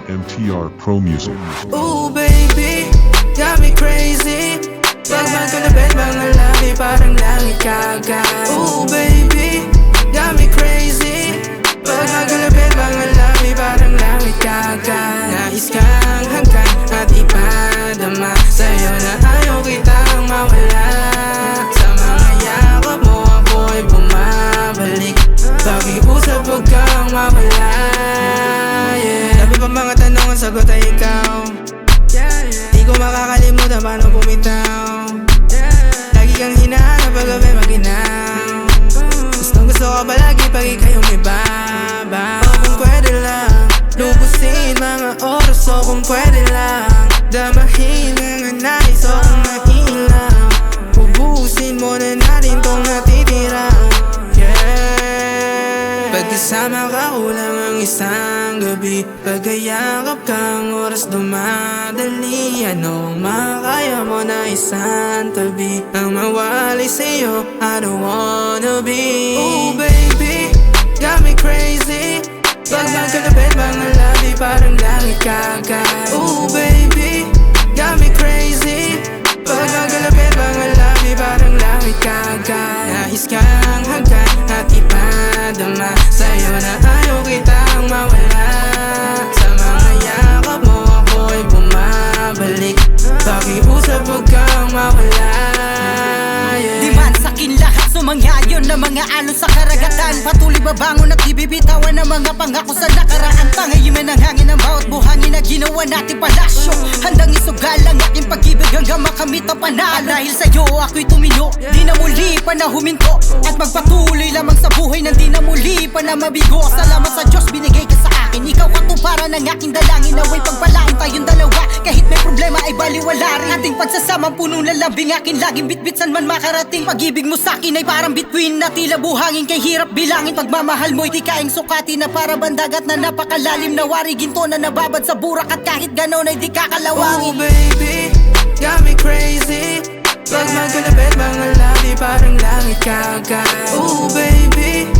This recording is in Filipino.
MTR Pro Music. Ooh baby, got me crazy. Pag magkalapit mga labi parang langit kagad. Ooh baby, got me crazy. Pag magkalapit mga labi parang langit kagad. Nais kang hanggan at ipadama sa'yo na ayaw kitang mawala. Sa mga yakap mo ako'y bumabalik. Pakiusap huwag kang mawala, yeah. Labi pa mga tanong ang sagot ay ikaw. Di ko makakalimutan paano bumitaw. Lagi kang hinahanap pag-gabi maginaw. Gustong gusto ko palagi pag ika'y umibabaw. O kung pwede lang, lubusin mga oras. O kung pwede lang, damahin mga nais. O kung nailang, ubusin mo na natin tong natitira. Pagkasama ka kulang ang isang gabi. Pagkayakap kang oras dumadali. Ano ang makaya mo na isang tabi? Ang mawali sa'yo, I don't wanna be. Ooh baby, got me crazy. Pag magkalapit mga labi parang langit kagad. Ooh baby, got me crazy. Pag magkalapit mga labi parang langit kagad. Nais kang hagkan at ipadama sa'yo na ayaw kitang mawala. Sa mga yakap mo ako'y bumabalik. Pakiusap huwag kang mawala, yeah. Di man sa'kin lahat sumangayon na mga alon sa karagatan. Patuloy babangon at ibibitawan ng mga pangako sa nakaraan. Tangayimin ang hangin ng bawat buhangin na ginawa natin palasyo. Handang isugal ang aking pag-ibig hanggang makamit ang panalo. Dahil sa'yo ako'y tumino, di na muli pa na huminto. At magpatuloy lamang sa buhay na di na muli pa na mabigo. Salamat sa Diyos binigay ka sa akin. Ikaw katuparan ng aking dalangin. Naway pagpalaan tayong dalawa. Kahit may problema ay baliwala rin. Ating pagsasamang puno ng lambing akin laging bitbit san man makarating. Pag-ibig mo sa'kin ay parang bituin na tila buhangin. Kay hirap bilangin pagmamahal mo'y di kaing sukati. Na para bandagat na napakalalim. Nawari ginto na nababad sa burak. At kahit ganon ay di kakalawangin. Oh baby, got me crazy. Pag magkalapit mga labi parang langit kagad. Ooh baby,